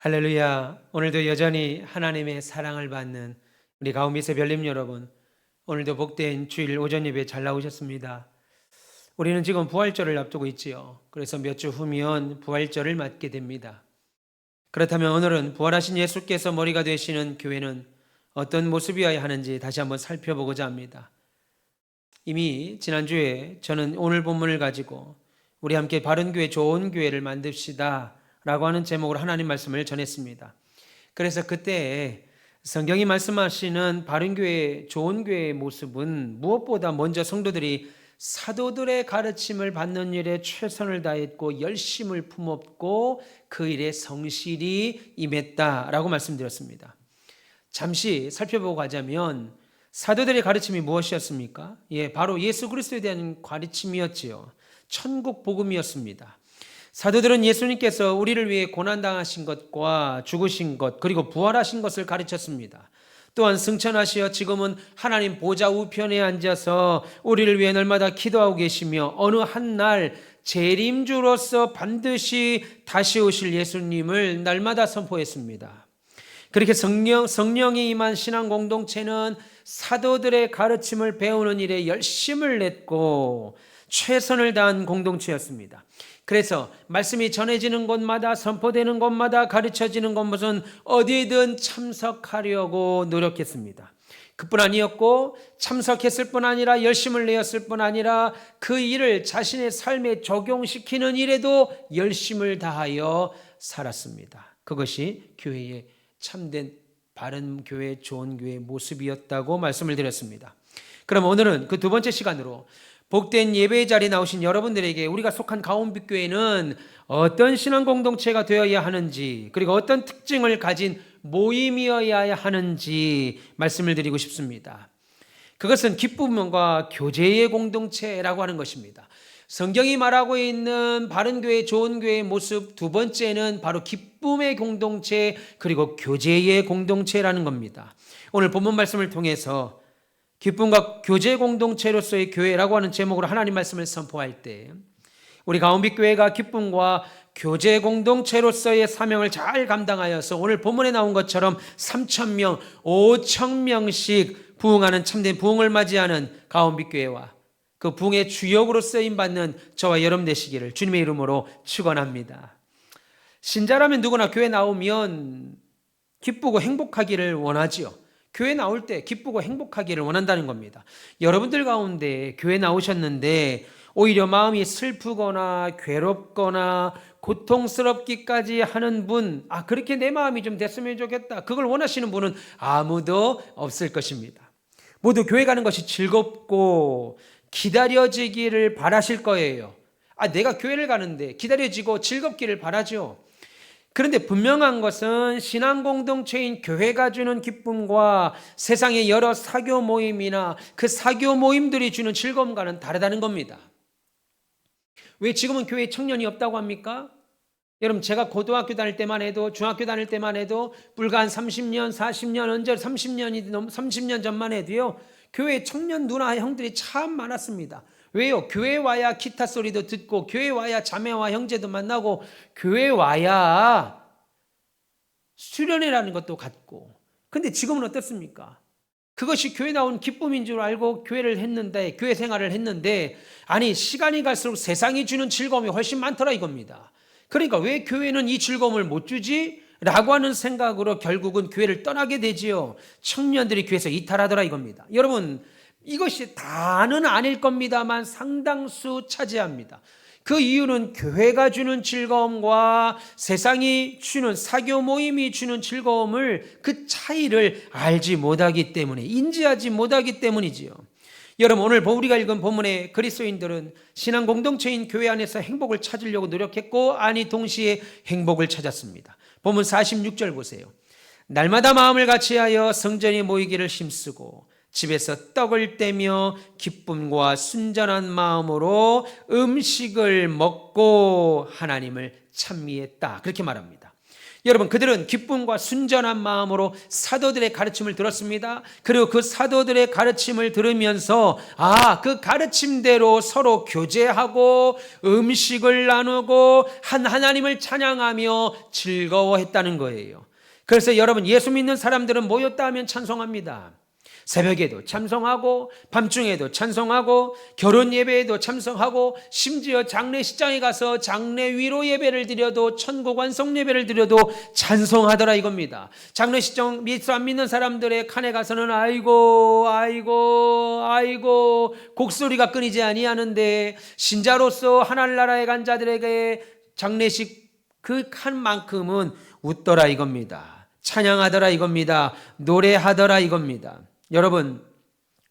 할렐루야. 오늘도 여전히 하나님의 사랑을 받는 우리 가운미세 별님 여러분, 오늘도 복된 주일 오전 예배 잘 나오셨습니다. 우리는 지금 부활절을 앞두고 있지요. 그래서 몇 주 후면 부활절을 맞게 됩니다. 그렇다면 오늘은 부활하신 예수께서 머리가 되시는 교회는 어떤 모습이어야 하는지 다시 한번 살펴보고자 합니다. 이미 지난주에 저는 오늘 본문을 가지고 우리 함께 바른 교회, 좋은 교회를 만듭시다 라고 하는 제목으로 하나님 말씀을 전했습니다. 그래서 그때 성경이 말씀하시는 바른 교회, 좋은 교회의 모습은 무엇보다 먼저 성도들이 사도들의 가르침을 받는 일에 최선을 다했고 열심을 품었고 그 일에 성실히 임했다라고 말씀드렸습니다. 잠시 살펴보고 가자면 사도들의 가르침이 무엇이었습니까? 바로 예수 그리스도에 대한 가르침이었지요. 천국 복음이었습니다. 사도들은 예수님께서 우리를 위해 고난당하신 것과 죽으신 것 그리고 부활하신 것을 가르쳤습니다. 또한 승천하시어 지금은 하나님 보좌 우편에 앉아서 우리를 위해 날마다 기도하고 계시며 어느 한날 재림주로서 반드시 다시 오실 예수님을 날마다 선포했습니다. 그렇게 성령이 임한 신앙 공동체는 사도들의 가르침을 배우는 일에 열심을 냈고 최선을 다한 공동체였습니다. 그래서 말씀이 전해지는 곳마다 선포되는 곳마다 가르쳐지는 곳은 어디든 참석하려고 노력했습니다. 그뿐 아니었고 참석했을 뿐 아니라 열심을 내었을 뿐 아니라 그 일을 자신의 삶에 적용시키는 일에도 열심을 다하여 살았습니다. 그것이 교회의 참된 바른 교회, 좋은 교회의 모습이었다고 말씀을 드렸습니다. 그럼 오늘은 그 두 번째 시간으로 복된 예배의 자리에 나오신 여러분들에게 우리가 속한 가온빛교회는 어떤 신앙 공동체가 되어야 하는지 그리고 어떤 특징을 가진 모임이어야 하는지 말씀을 드리고 싶습니다. 그것은 기쁨과 교제의 공동체라고 하는 것입니다. 성경이 말하고 있는 바른 교회, 좋은 교회의 모습 두 번째는 바로 기쁨의 공동체 그리고 교제의 공동체라는 겁니다. 오늘 본문 말씀을 통해서 기쁨과 교제 공동체로서의 교회라고 하는 제목으로 하나님 말씀을 선포할 때 우리 가온빛교회가 기쁨과 교제 공동체로서의 사명을 잘 감당하여서 오늘 본문에 나온 것처럼 3,000명, 5,000명씩 부흥하는 참된 부흥을 맞이하는 가온빛교회와 그 부흥의 주역으로 쓰임받는 저와 여러분 되시기를 주님의 이름으로 축원합니다. 신자라면 누구나 교회 나오면 기쁘고 행복하기를 원하지요. 교회 나올 때 기쁘고 행복하기를 원한다는 겁니다. 여러분들 가운데 교회 나오셨는데 오히려 마음이 슬프거나 괴롭거나 고통스럽기까지 하는 분, 그렇게 내 마음이 좀 됐으면 좋겠다, 그걸 원하시는 분은 아무도 없을 것입니다. 모두 교회 가는 것이 즐겁고 기다려지기를 바라실 거예요. 내가 교회를 가는데 기다려지고 즐겁기를 바라죠. 그런데 분명한 것은 신앙 공동체인 교회가 주는 기쁨과 세상의 여러 사교 모임이나 그 사교 모임들이 주는 즐거움과는 다르다는 겁니다. 왜 지금은 교회에 청년이 없다고 합니까? 여러분, 제가 고등학교 다닐 때만 해도, 중학교 다닐 때만 해도, 불과 한 30년, 40년, 언제 30년 전만 해도요, 교회에 청년 누나 형들이 참 많았습니다. 왜요? 교회 와야 기타 소리도 듣고, 교회 와야 자매와 형제도 만나고, 교회 와야 수련회라는 것도 갖고. 근데 지금은 어떻습니까? 그것이 교회 나온 기쁨인 줄 알고 교회를 했는데, 교회 생활을 했는데, 시간이 갈수록 세상이 주는 즐거움이 훨씬 많더라 이겁니다. 그러니까 왜 교회는 이 즐거움을 못 주지? 라고 하는 생각으로 결국은 교회를 떠나게 되지요. 청년들이 교회에서 이탈하더라 이겁니다. 여러분, 이것이 다는 아닐 겁니다만 상당수 차지합니다. 그 이유는 교회가 주는 즐거움과 세상이 주는 사교 모임이 주는 즐거움을 그 차이를 알지 못하기 때문에, 인지하지 못하기 때문이지요. 여러분, 오늘 우리가 읽은 본문의 그리스도인들은 신앙 공동체인 교회 안에서 행복을 찾으려고 노력했고 동시에 행복을 찾았습니다. 본문 46절 보세요. 날마다 마음을 같이하여 성전에 모이기를 힘쓰고 집에서 떡을 떼며 기쁨과 순전한 마음으로 음식을 먹고 하나님을 찬미했다. 그렇게 말합니다. 여러분, 그들은 기쁨과 순전한 마음으로 사도들의 가르침을 들었습니다. 그리고 그 사도들의 가르침을 들으면서 그 가르침대로 서로 교제하고 음식을 나누고 한 하나님을 찬양하며 즐거워했다는 거예요. 그래서 여러분, 예수 믿는 사람들은 모였다 하면 찬송합니다. 새벽에도 찬송하고 밤중에도 찬송하고 결혼 예배에도 참석하고 심지어 장례식장에 가서 장례 위로 예배를 드려도 천국 완성 예배를 드려도 찬송하더라 이겁니다. 장례식장 예수 안 믿는 사람들의 칸에 가서는 아이고 곡소리가 끊이지 아니하는데 신자로서 하늘나라에 간 자들에게 장례식 그 칸만큼은 웃더라 이겁니다. 찬양하더라 이겁니다. 노래하더라 이겁니다. 여러분,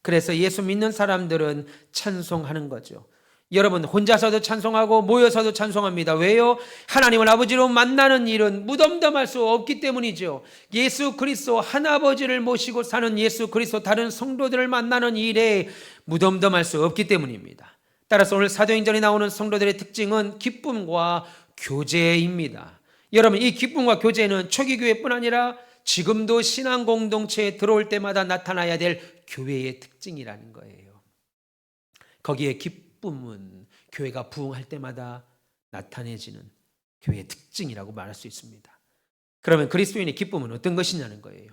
그래서 예수 믿는 사람들은 찬송하는 거죠. 여러분, 혼자서도 찬송하고 모여서도 찬송합니다. 왜요? 하나님을 아버지로 만나는 일은 무덤덤할 수 없기 때문이죠. 예수 그리스도 하나아버지를 모시고 사는 예수 그리스도 다른 성도들을 만나는 일에 무덤덤할 수 없기 때문입니다. 따라서 오늘 사도행전에 나오는 성도들의 특징은 기쁨과 교제입니다. 여러분, 이 기쁨과 교제는 초기 교회뿐 아니라 지금도 신앙 공동체에 들어올 때마다 나타나야 될 교회의 특징이라는 거예요. 거기에 기쁨은 교회가 부흥할 때마다 나타내지는 교회의 특징이라고 말할 수 있습니다. 그러면 그리스도인의 기쁨은 어떤 것이냐는 거예요.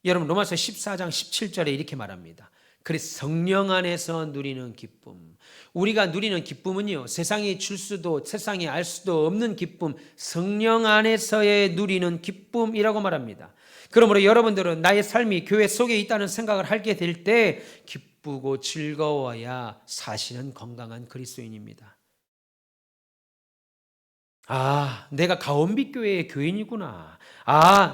여러분, 로마서 14장 17절에 이렇게 말합니다. 그래서 성령 안에서 누리는 기쁨. 우리가 누리는 기쁨은요, 세상이 줄 수도 세상이 알 수도 없는 기쁨, 성령 안에서의 누리는 기쁨이라고 말합니다. 그러므로 여러분들은 나의 삶이 교회 속에 있다는 생각을 하게 될 때 기쁘고 즐거워야 사실은 건강한 그리스도인입니다. 내가 가온빛교회의 교인이구나.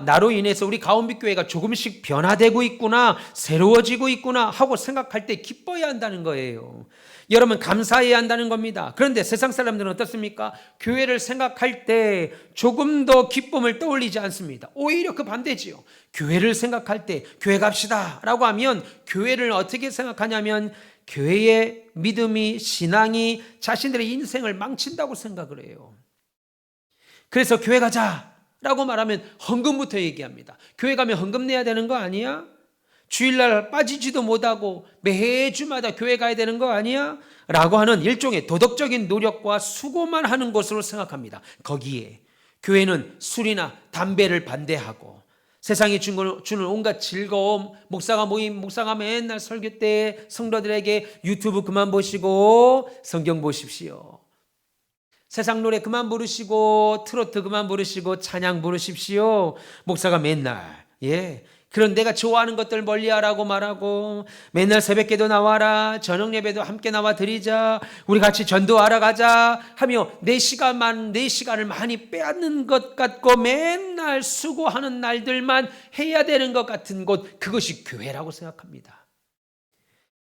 나로 인해서 우리 가온빛교회가 조금씩 변화되고 있구나, 새로워지고 있구나 하고 생각할 때 기뻐해야 한다는 거예요. 여러분, 감사해야 한다는 겁니다. 그런데 세상 사람들은 어떻습니까? 교회를 생각할 때 조금 더 기쁨을 떠올리지 않습니다. 오히려 그 반대지요. 교회를 생각할 때 교회 갑시다 라고 하면 교회를 어떻게 생각하냐면 교회의 믿음이, 신앙이 자신들의 인생을 망친다고 생각을 해요. 그래서 교회 가자 라고 말하면 헌금부터 얘기합니다. 교회 가면 헌금 내야 되는 거 아니야? 주일날 빠지지도 못하고 매주마다 교회 가야 되는 거 아니야? 라고 하는 일종의 도덕적인 노력과 수고만 하는 것으로 생각합니다. 거기에 교회는 술이나 담배를 반대하고 세상이 주는 온갖 즐거움, 목사가 맨날 설교 때 성도들에게 유튜브 그만 보시고 성경 보십시오. 세상 노래 그만 부르시고 트로트 그만 부르시고 찬양 부르십시오. 목사가 맨날 그런 내가 좋아하는 것들 멀리하라고 말하고 맨날 새벽기도 나와라, 저녁 예배도 함께 나와 드리자, 우리 같이 전도하러 가자 하며 내 시간을 많이 빼앗는 것 같고 맨날 수고하는 날들만 해야 되는 것 같은 곳, 그것이 교회라고 생각합니다.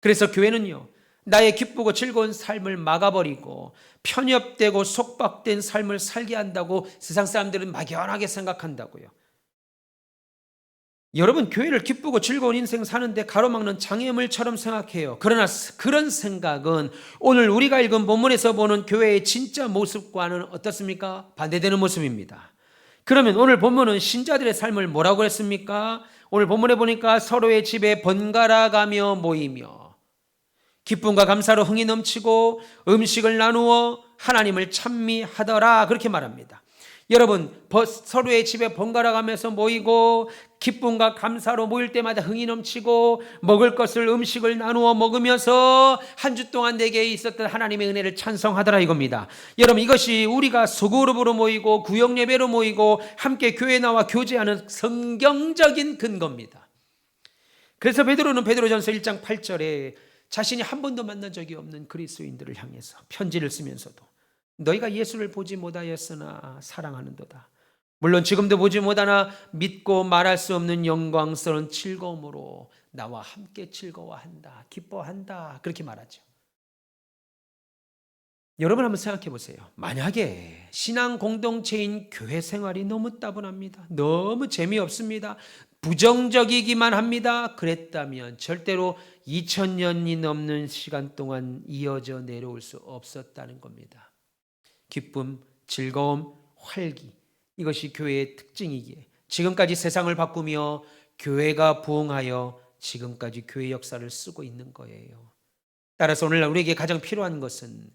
그래서 교회는요, 나의 기쁘고 즐거운 삶을 막아버리고 편협되고 속박된 삶을 살게 한다고 세상 사람들은 막연하게 생각한다고요. 여러분, 교회를 기쁘고 즐거운 인생 사는데 가로막는 장애물처럼 생각해요. 그러나 그런 생각은 오늘 우리가 읽은 본문에서 보는 교회의 진짜 모습과는 어떻습니까? 반대되는 모습입니다. 그러면 오늘 본문은 신자들의 삶을 뭐라고 했습니까? 오늘 본문에 보니까 서로의 집에 번갈아 가며 모이며 기쁨과 감사로 흥이 넘치고 음식을 나누어 하나님을 찬미하더라, 그렇게 말합니다. 여러분, 서로의 집에 번갈아 가면서 모이고 기쁨과 감사로 모일 때마다 흥이 넘치고 먹을 것을, 음식을 나누어 먹으면서 한 주 동안 내게 있었던 하나님의 은혜를 찬송하더라 이겁니다. 여러분, 이것이 우리가 소그룹으로 모이고 구역 예배로 모이고 함께 교회에 나와 교제하는 성경적인 근거입니다. 그래서 베드로는 베드로전서 1장 8절에 자신이 한 번도 만난 적이 없는 그리스도인들을 향해서 편지를 쓰면서도 너희가 예수를 보지 못하였으나 사랑하는도다. 물론 지금도 보지 못하나 믿고 말할 수 없는 영광스러운 즐거움으로 나와 함께 즐거워한다, 기뻐한다, 그렇게 말하죠. 여러분 한번 생각해 보세요. 만약에 신앙 공동체인 교회 생활이 너무 따분합니다. 너무 재미없습니다. 부정적이기만 합니다. 그랬다면 절대로 2000년이 넘는 시간 동안 이어져 내려올 수 없었다는 겁니다. 기쁨, 즐거움, 활기, 이것이 교회의 특징이기에 지금까지 세상을 바꾸며 교회가 부흥하여 지금까지 교회 역사를 쓰고 있는 거예요. 따라서 오늘날 우리에게 가장 필요한 것은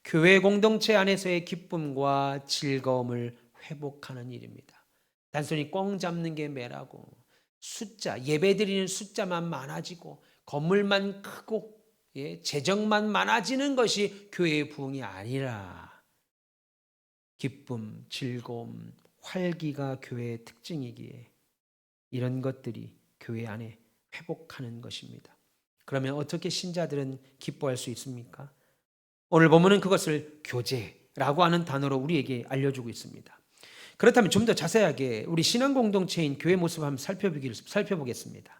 교회 공동체 안에서의 기쁨과 즐거움을 회복하는 일입니다. 단순히 꽝 잡는 게 매라고 숫자, 예배드리는 숫자만 많아지고 건물만 크고 재정만 많아지는 것이 교회의 부흥이 아니라 기쁨, 즐거움, 활기가 교회의 특징이기에 이런 것들이 교회 안에 회복하는 것입니다. 그러면 어떻게 신자들은 기뻐할 수 있습니까? 오늘 본문은 그것을 교제라고 하는 단어로 우리에게 알려주고 있습니다. 그렇다면 좀 더 자세하게 우리 신앙 공동체인 교회 모습을 한번 살펴보겠습니다.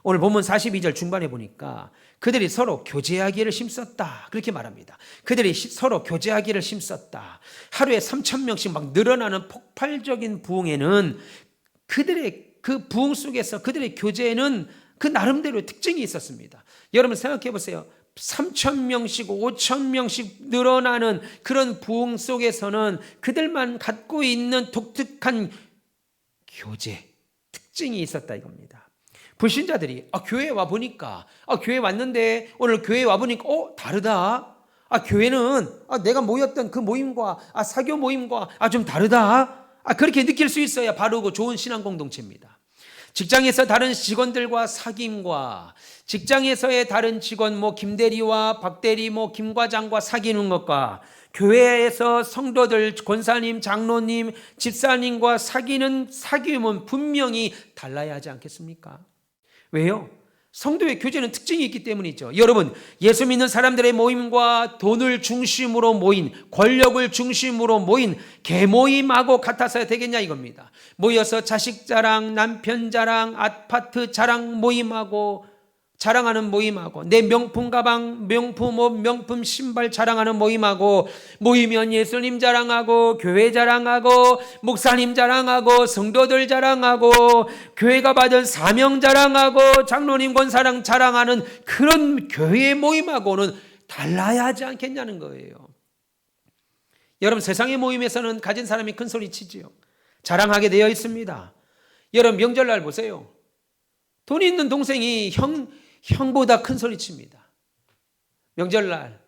오늘 본문 42절 중반에 보니까 그들이 서로 교제하기를 힘썼다 그렇게 말합니다. 그들이 서로 교제하기를 힘썼다. 하루에 3,000명씩 막 늘어나는 폭발적인 부흥에는 그들의 그 부흥 속에서 그들의 교제에는 그 나름대로의 특징이 있었습니다. 여러분 생각해 보세요. 3,000명씩 5,000명씩 늘어나는 그런 부흥 속에서는 그들만 갖고 있는 독특한 교제 특징이 있었다 이겁니다. 불신자들이 교회에 와보니까 교회에 왔는데 오늘 교회에 와보니까 다르다. 교회는 내가 모였던 그 모임과 사교 모임과 좀 다르다. 그렇게 느낄 수 있어야 바르고 좋은 신앙 공동체입니다. 직장에서 다른 직원들과 사귐과 직장에서의 다른 직원 김대리와 박대리 김과장과 사귀는 것과 교회에서 성도들 권사님 장로님 집사님과 사귀는 사귐은 분명히 달라야 하지 않겠습니까? 왜요? 성도의 교제는 특징이 있기 때문이죠. 여러분 예수 믿는 사람들의 모임과 돈을 중심으로 모인 권력을 중심으로 모인 개모임하고 같아서야 되겠냐 이겁니다. 모여서 자식 자랑 남편 자랑 아파트 자랑 모임하고 자랑하는 모임하고 내 명품 가방 명품 옷 명품 신발 자랑하는 모임하고 모이면 예수님 자랑하고 교회 자랑하고 목사님 자랑하고 성도들 자랑하고 교회가 받은 사명 자랑하고 장로님 권사랑 자랑하는 그런 교회 모임하고는 달라야 하지 않겠냐는 거예요. 여러분 세상의 모임에서는 가진 사람이 큰 소리 치지요. 자랑하게 되어 있습니다. 여러분 명절날 보세요. 돈 있는 동생이 형보다 큰 소리 칩니다. 명절날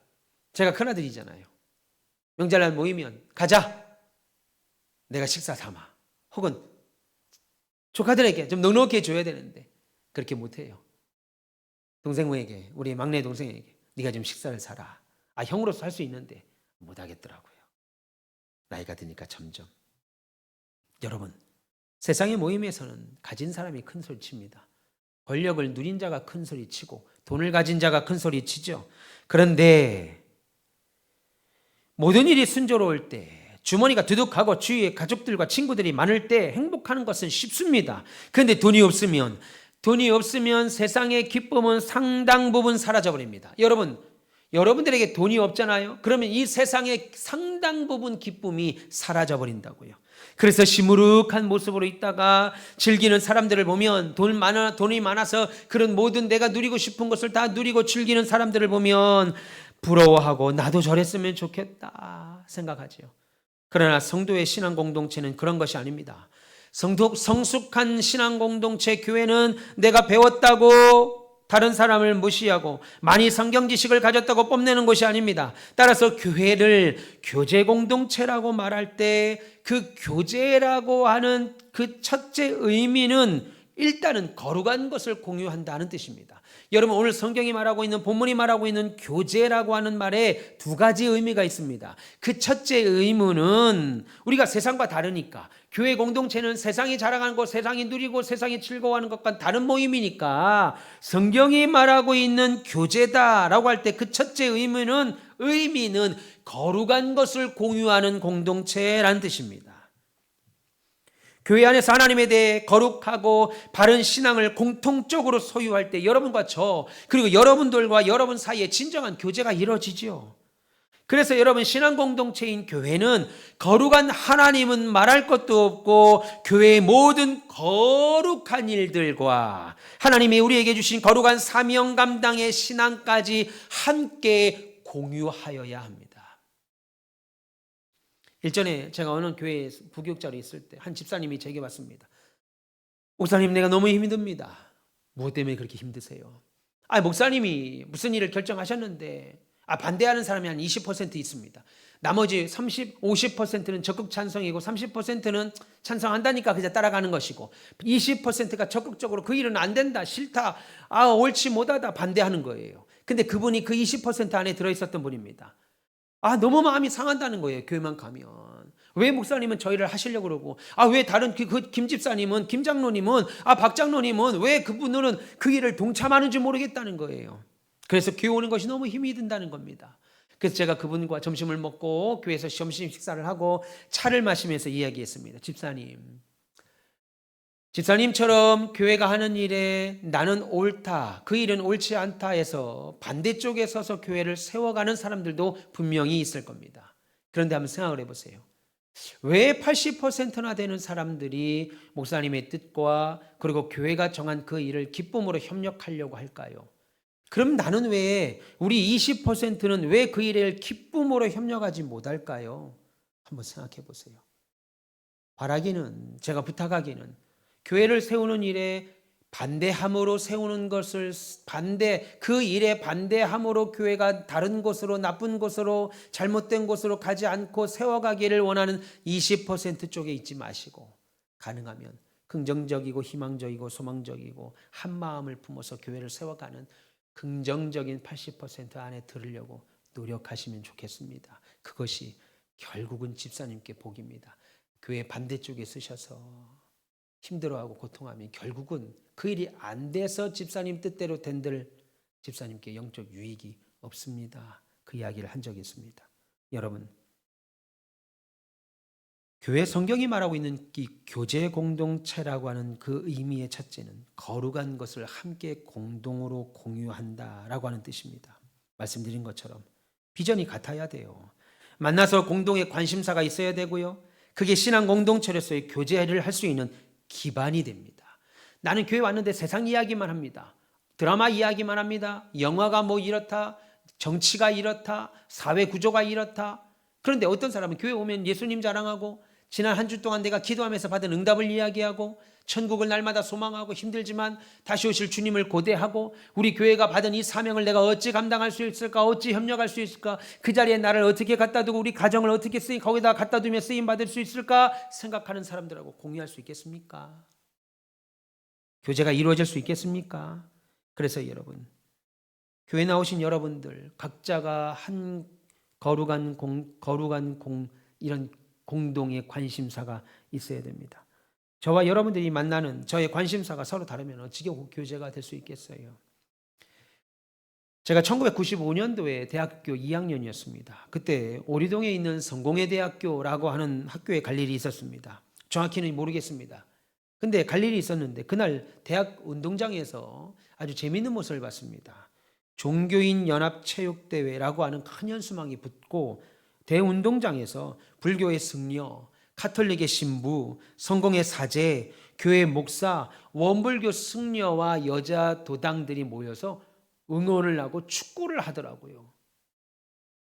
제가 큰아들이잖아요. 명절날 모이면 가자. 내가 식사 삼아. 혹은 조카들에게 좀 넉넉히 줘야 되는데 그렇게 못해요. 동생에게 우리 막내 동생에게 네가 좀 식사를 사라. 형으로서 할 수 있는데 못하겠더라고요. 나이가 드니까 점점. 여러분 세상의 모임에서는 가진 사람이 큰 소리 칩니다. 권력을 누린 자가 큰 소리 치고 돈을 가진 자가 큰 소리 치죠. 그런데 모든 일이 순조로울 때 주머니가 두둑하고 주위에 가족들과 친구들이 많을 때 행복하는 것은 쉽습니다. 그런데 돈이 없으면 세상의 기쁨은 상당 부분 사라져버립니다. 여러분들에게 돈이 없잖아요. 그러면 이 세상의 상당 부분 기쁨이 사라져버린다고요. 그래서 시무룩한 모습으로 있다가 즐기는 사람들을 보면 돈이 많아서 그런 모든 내가 누리고 싶은 것을 다 누리고 즐기는 사람들을 보면 부러워하고 나도 저랬으면 좋겠다 생각하죠. 그러나 성도의 신앙 공동체는 그런 것이 아닙니다. 성숙한 신앙 공동체 교회는 내가 배웠다고 다른 사람을 무시하고 많이 성경 지식을 가졌다고 뽐내는 것이 아닙니다. 따라서 교회를 교제 공동체라고 말할 때 그 교제라고 하는 그 첫째 의미는 일단은 거룩한 것을 공유한다는 뜻입니다. 여러분 오늘 성경이 말하고 있는 본문이 말하고 있는 교제라고 하는 말에 두 가지 의미가 있습니다. 그 첫째 의무는 우리가 세상과 다르니까 교회 공동체는 세상이 자랑하는 것, 세상이 누리고 세상이 즐거워하는 것과 다른 모임이니까 성경이 말하고 있는 교제다라고 할 때 그 첫째 의미는 거룩한 것을 공유하는 공동체라는 뜻입니다. 교회 안에서 하나님에 대해 거룩하고 바른 신앙을 공통적으로 소유할 때 여러분과 저 그리고 여러분들과 여러분 사이에 진정한 교제가 이루어지죠. 그래서 여러분 신앙 공동체인 교회는 거룩한 하나님은 말할 것도 없고 교회의 모든 거룩한 일들과 하나님이 우리에게 주신 거룩한 사명 감당의 신앙까지 함께 공유하여야 합니다. 일전에 제가 어느 교회에 부교육자로 있을 때 한 집사님이 제게 왔습니다. 목사님, 내가 너무 힘이 듭니다. 무엇 때문에 그렇게 힘드세요? 목사님이 무슨 일을 결정하셨는데 반대하는 사람이 한 20% 있습니다. 나머지 50%는 적극 찬성이고 30%는 찬성한다니까 그냥 따라가는 것이고 20%가 적극적으로 그 일은 안 된다, 싫다, 옳지 못하다 반대하는 거예요. 근데 그분이 그 20% 안에 들어있었던 분입니다. 너무 마음이 상한다는 거예요. 교회만 가면. 왜 목사님은 저 일을 하시려고 그러고 왜 다른 김 집사님은, 김 장로님은, 박 장로님은 왜 그분들은 그 일을 동참하는지 모르겠다는 거예요. 그래서 교회 오는 것이 너무 힘이 든다는 겁니다. 그래서 제가 그분과 점심을 먹고 교회에서 점심 식사를 하고 차를 마시면서 이야기했습니다. 집사님처럼 교회가 하는 일에 나는 옳다, 그 일은 옳지 않다 해서 반대쪽에 서서 교회를 세워가는 사람들도 분명히 있을 겁니다. 그런데 한번 생각을 해보세요. 왜 80%나 되는 사람들이 목사님의 뜻과 그리고 교회가 정한 그 일을 기쁨으로 협력하려고 할까요? 그럼 나는 왜, 우리 20%는 왜 그 일을 기쁨으로 협력하지 못할까요? 한번 생각해 보세요. 바라기는, 제가 부탁하기는 교회를 세우는 일에 반대함으로 세우는 것을 그 일에 반대함으로 교회가 다른 곳으로, 나쁜 곳으로, 잘못된 곳으로 가지 않고 세워가기를 원하는 20% 쪽에 있지 마시고 가능하면 긍정적이고 희망적이고 소망적이고 한 마음을 품어서 교회를 세워가는 긍정적인 80% 안에 들으려고 노력하시면 좋겠습니다. 그것이 결국은 집사님께 복입니다. 교회 반대쪽에 쓰셔서 힘들어하고 고통하면 결국은 그 일이 안 돼서 집사님 뜻대로 된들 집사님께 영적 유익이 없습니다. 그 이야기를 한 적이 있습니다. 여러분, 교회 성경이 말하고 있는 이 교제 공동체라고 하는 그 의미의 첫째는 거룩한 것을 함께 공동으로 공유한다라고 하는 뜻입니다. 말씀드린 것처럼 비전이 같아야 돼요. 만나서 공동의 관심사가 있어야 되고요. 그게 신앙 공동체로서의 교제를 할 수 있는 기반이 됩니다. 나는 교회 왔는데 세상 이야기만 합니다. 드라마 이야기만 합니다. 영화가 뭐 이렇다, 정치가 이렇다, 사회 구조가 이렇다. 그런데 어떤 사람은 교회 오면 예수님 자랑하고 지난 한 주 동안 내가 기도하면서 받은 응답을 이야기하고 천국을 날마다 소망하고 힘들지만 다시 오실 주님을 고대하고 우리 교회가 받은 이 사명을 내가 어찌 감당할 수 있을까, 어찌 협력할 수 있을까, 그 자리에 나를 어떻게 갖다 두고 우리 가정을 어떻게 거기다 갖다 두며 쓰임 받을 수 있을까 생각하는 사람들하고 공유할 수 있겠습니까? 교제가 이루어질 수 있겠습니까? 그래서 여러분, 교회 나오신 여러분들 각자가 한 거룩한 이런 공동의 관심사가 있어야 됩니다. 저와 여러분들이 만나는 저의 관심사가 서로 다르면 어찌게 교제가 될 수 있겠어요? 제가 1995년도에 대학교 2학년이었습니다. 그때 오리동에 있는 성공회 대학교라고 하는 학교에 갈 일이 있었습니다. 정확히는 모르겠습니다. 근데 갈 일이 있었는데 그날 대학 운동장에서 아주 재미있는 모습을 봤습니다. 종교인 연합 체육대회라고 하는 큰 현수막이 붙고 대운동장에서 불교의 승려, 카톨릭의 신부, 성공의 사제, 교회 목사, 원불교 승려와 여자 도당들이 모여서 응원을 하고 축구를 하더라고요.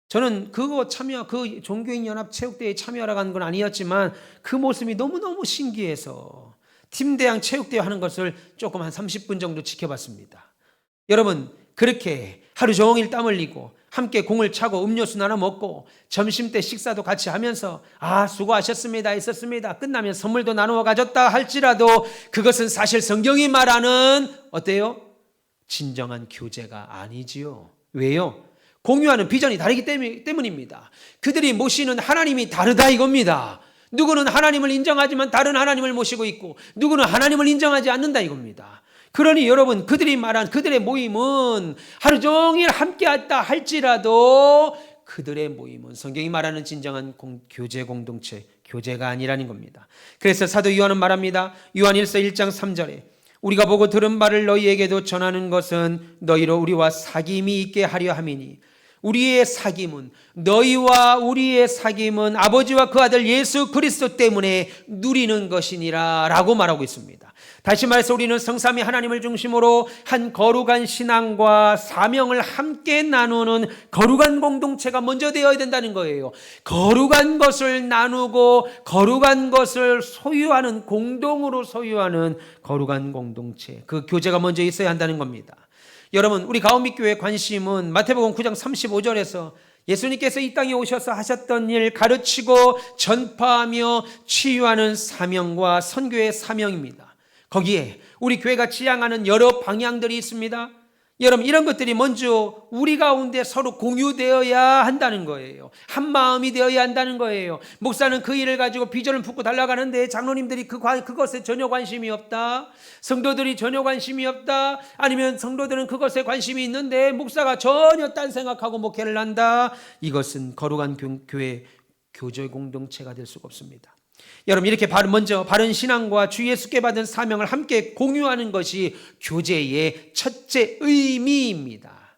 저는 그 종교인 연합 체육대회에 참여하러 간 건 아니었지만 그 모습이 너무너무 신기해서 팀대항 체육대회 하는 것을 조금 한 30분 정도 지켜봤습니다. 여러분, 그렇게 하루 종일 땀 흘리고 함께 공을 차고 음료수 나눠 먹고 점심때 식사도 같이 하면서 수고하셨습니다 했었습니다. 끝나면 선물도 나누어 가졌다 할지라도 그것은 사실 성경이 말하는 어때요? 진정한 교제가 아니지요. 왜요? 공유하는 비전이 다르기 때문입니다. 그들이 모시는 하나님이 다르다 이겁니다. 누구는 하나님을 인정하지만 다른 하나님을 모시고 있고 누구는 하나님을 인정하지 않는다 이겁니다. 그러니 여러분, 그들이 말한 그들의 모임은 하루 종일 함께 했다 할지라도 그들의 모임은 성경이 말하는 진정한 교제 공동체, 교제가 아니라는 겁니다. 그래서 사도 요한은 말합니다. 요한일서 1장 3절에 우리가 보고 들은 바를 너희에게도 전하는 것은 너희로 우리와 사귐이 있게 하려 함이니 우리의 사귐은, 너희와 우리의 사귐은 아버지와 그 아들 예수 그리스도 때문에 누리는 것이니라 라고 말하고 있습니다. 다시 말해서 우리는 성삼위 하나님을 중심으로 한 거룩한 신앙과 사명을 함께 나누는 거룩한 공동체가 먼저 되어야 된다는 거예요. 거룩한 것을 나누고 거룩한 것을 소유하는, 공동으로 소유하는 거룩한 공동체, 그 교제가 먼저 있어야 한다는 겁니다. 여러분, 우리 가온밑교회 관심은 마태복음 9장 35절에서 예수님께서 이 땅에 오셔서 하셨던 일, 가르치고 전파하며 치유하는 사명과 선교의 사명입니다. 거기에 우리 교회가 지향하는 여러 방향들이 있습니다. 여러분, 이런 것들이 먼저 우리 가운데 서로 공유되어야 한다는 거예요. 한 마음이 되어야 한다는 거예요. 목사는 그 일을 가지고 비전을 품고 달려가는데 장로님들이 그것에 전혀 관심이 없다. 성도들이 전혀 관심이 없다. 아니면 성도들은 그것에 관심이 있는데 목사가 전혀 딴 생각하고 목회를 한다. 이것은 거룩한 교회 교제 공동체가 될 수가 없습니다. 여러분, 이렇게 먼저 바른 신앙과 주 예수께 받은 사명을 함께 공유하는 것이 교제의 첫째 의미입니다.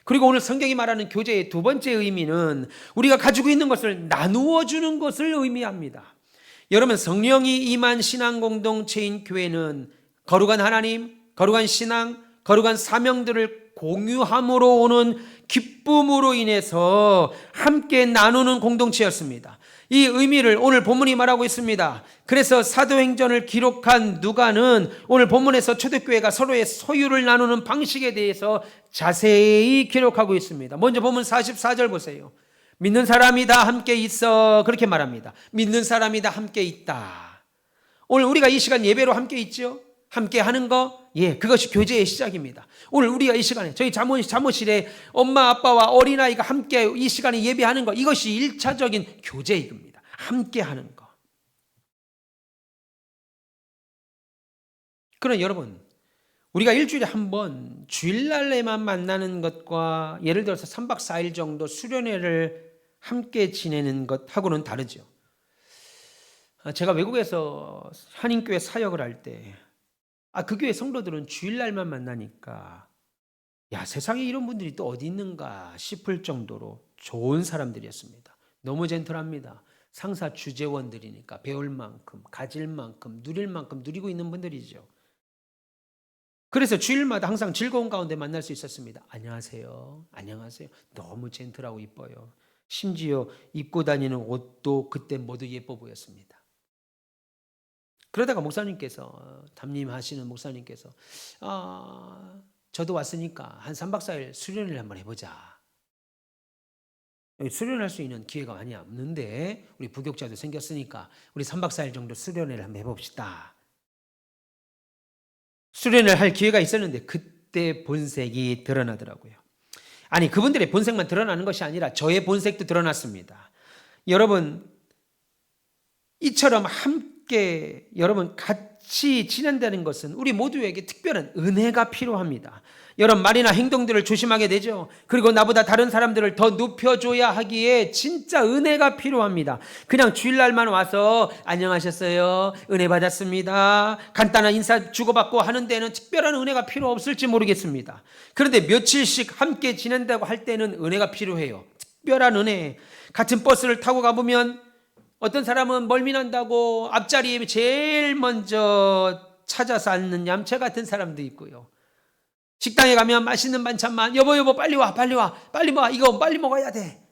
그리고 오늘 성경이 말하는 교제의 두 번째 의미는 우리가 가지고 있는 것을 나누어 주는 것을 의미합니다. 여러분, 성령이 임한 신앙 공동체인 교회는 거룩한 하나님, 거룩한 신앙, 거룩한 사명들을 공유함으로 오는 기쁨으로 인해서 함께 나누는 공동체였습니다. 이 의미를 오늘 본문이 말하고 있습니다. 그래서 사도행전을 기록한 누가는 오늘 본문에서 초대교회가 서로의 소유를 나누는 방식에 대해서 자세히 기록하고 있습니다. 먼저 본문 44절 보세요. 믿는 사람이 다 함께 있어, 그렇게 말합니다. 믿는 사람이 다 함께 있다. 오늘 우리가 이 시간 예배로 함께 있죠? 함께 하는 거, 그것이 교제의 시작입니다. 오늘 우리가 이 시간에 저희 사무실에 엄마 아빠와 어린아이가 함께 이 시간에 예배하는 거, 이것이 1차적인 교제입니다. 함께 하는 거. 그러나 여러분, 우리가 일주일에 한 번 주일날에만 만나는 것과 예를 들어서 3박 4일 정도 수련회를 함께 지내는 것하고는 다르죠. 제가 외국에서 한인교회 사역을 할 때 그 교회 성도들은 주일날만 만나니까 세상에 이런 분들이 또 어디 있는가 싶을 정도로 좋은 사람들이었습니다. 너무 젠틀합니다. 상사 주재원들이니까 배울 만큼, 가질 만큼, 누릴 만큼 누리고 있는 분들이죠. 그래서 주일마다 항상 즐거운 가운데 만날 수 있었습니다. 안녕하세요. 안녕하세요. 너무 젠틀하고 이뻐요. 심지어 입고 다니는 옷도 그때 모두 예뻐 보였습니다. 그러다가 목사님께서, 담임하시는 목사님께서 저도 왔으니까 한 3박 4일 수련을 한번 해보자. 수련할 수 있는 기회가 많이 없는데 우리 부교육자도 생겼으니까 우리 3박 4일 정도 수련회를 한번 해봅시다. 수련을 할 기회가 있었는데 그때 본색이 드러나더라고요. 아니, 그분들의 본색만 드러나는 것이 아니라 저의 본색도 드러났습니다. 여러분, 이처럼 함께 여러분 같이 지낸다는 것은 우리 모두에게 특별한 은혜가 필요합니다. 여러분, 말이나 행동들을 조심하게 되죠. 그리고 나보다 다른 사람들을 더 높여줘야 하기에 진짜 은혜가 필요합니다. 그냥 주일날만 와서 안녕하셨어요, 은혜 받았습니다, 간단한 인사 주고받고 하는 데는 특별한 은혜가 필요 없을지 모르겠습니다. 그런데 며칠씩 함께 지낸다고 할 때는 은혜가 필요해요. 특별한 은혜. 같은 버스를 타고 가보면 어떤 사람은 멀미난다고 앞자리에 제일 먼저 찾아서 앉는 얌체 같은 사람도 있고요. 식당에 가면 맛있는 반찬만, 여보 빨리 와 이거 빨리 먹어야 돼.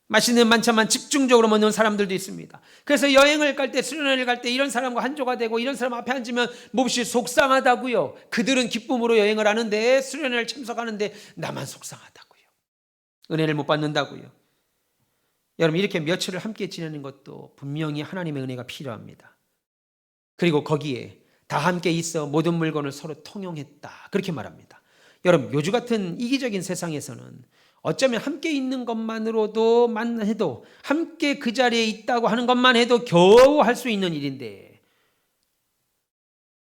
맛있는 반찬만 집중적으로 먹는 사람들도 있습니다. 그래서 여행을 갈 때, 수련회를 갈 때 이런 사람과 한조가 되고 이런 사람 앞에 앉으면 몹시 속상하다고요. 그들은 기쁨으로 여행을 하는데, 수련회를 참석하는데 나만 속상하다고요. 은혜를 못 받는다고요. 여러분, 이렇게 며칠을 함께 지내는 것도 분명히 하나님의 은혜가 필요합니다. 그리고 거기에 다 함께 있어 모든 물건을 서로 통용했다, 그렇게 말합니다. 여러분, 요즘 같은 이기적인 세상에서는 어쩌면 함께 있는 것만으로도 해도, 함께 그 자리에 있다고 하는 것만 해도 겨우 할 수 있는 일인데,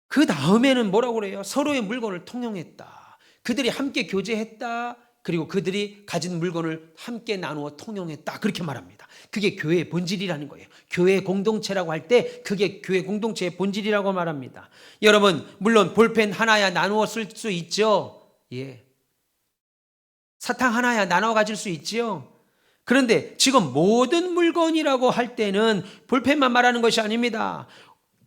그 다음에는 뭐라고 그래요? 서로의 물건을 통용했다. 그들이 함께 교제했다. 그리고 그들이 가진 물건을 함께 나누어 통용했다, 그렇게 말합니다. 그게 교회의 본질이라는 거예요. 교회 공동체라고 할 때 그게 교회 공동체의 본질이라고 말합니다. 여러분, 물론 볼펜 하나야 나누어 쓸 수 있죠. 사탕 하나야 나눠 가질 수 있지요. 그런데 지금 모든 물건이라고 할 때는 볼펜만 말하는 것이 아닙니다.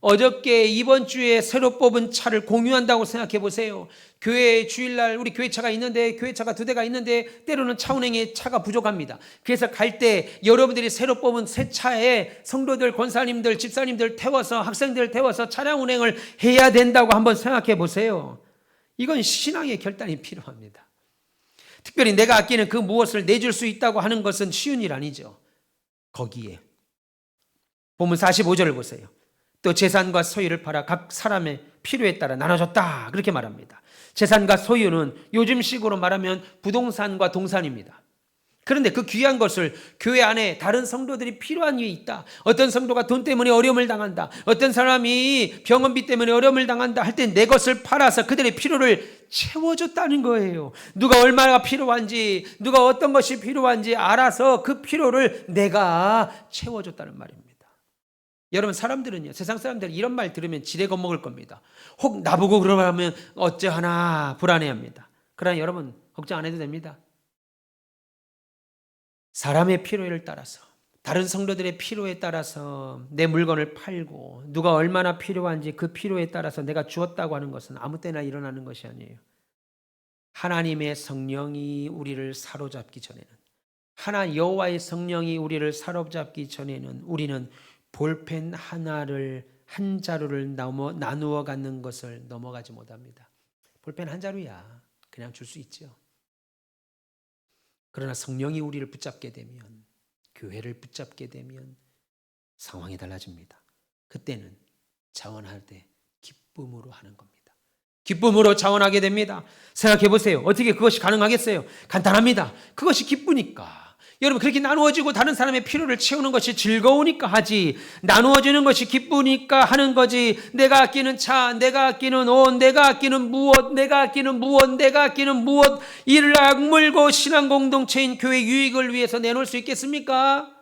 어저께 이번 주에 새로 뽑은 차를 공유한다고 생각해 보세요. 교회 주일날 우리 교회차가 있는데 교회차가 2대가 있는데 때로는 차 운행에 차가 부족합니다. 그래서 갈 때 여러분들이 새로 뽑은 새 차에 성도들, 권사님들, 집사님들 태워서 학생들 태워서 차량 운행을 해야 된다고 한번 생각해 보세요. 이건 신앙의 결단이 필요합니다. 특별히 내가 아끼는 그 무엇을 내줄 수 있다고 하는 것은 쉬운 일 아니죠. 거기에 본문 45절을 보세요. 또 재산과 소유를 팔아 각 사람의 필요에 따라 나눠줬다 그렇게 말합니다. 재산과 소유는 요즘식으로 말하면 부동산과 동산입니다. 그런데 그 귀한 것을 교회 안에 다른 성도들이 필요한 일이 있다. 어떤 성도가 돈 때문에 어려움을 당한다. 어떤 사람이 병원비 때문에 어려움을 당한다 할 때 내 것을 팔아서 그들의 필요를 채워줬다는 거예요. 누가 얼마나 필요한지, 누가 어떤 것이 필요한지 알아서 그 필요를 내가 채워줬다는 말입니다. 여러분, 사람들은요, 세상 사람들은 이런 말 들으면 지레 겁먹을 겁니다. 혹 나보고 그러면 어쩌하나 불안해합니다. 그러나 여러분 걱정 안 해도 됩니다. 사람의 필요를 따라서, 다른 성도들의 필요에 따라서 내 물건을 팔고 누가 얼마나 필요한지 그 필요에 따라서 내가 주었다고 하는 것은 아무 때나 일어나는 것이 아니에요. 하나님의 성령이 우리를 사로잡기 전에는, 여호와의 성령이 우리를 사로잡기 전에는 우리는 볼펜 하나를, 한 자루를 나누어 갖는 것을 넘어가지 못합니다. 볼펜 한 자루야 그냥 줄 수 있죠. 그러나 성령이 우리를 붙잡게 되면, 교회를 붙잡게 되면 상황이 달라집니다. 그때는 자원할 때 기쁨으로 하는 겁니다. 기쁨으로 자원하게 됩니다. 생각해 보세요. 어떻게 그것이 가능하겠어요? 간단합니다. 그것이 기쁘니까. 여러분, 그렇게 나누어지고 다른 사람의 필요를 채우는 것이 즐거우니까 하지, 나누어지는 것이 기쁘니까 하는 거지. 내가 아끼는 차, 내가 아끼는 옷, 내가 아끼는 무엇, 내가 아끼는 무엇, 내가 아끼는 무엇, 이를 악물고 신앙 공동체인 교회 유익을 위해서 내놓을 수 있겠습니까?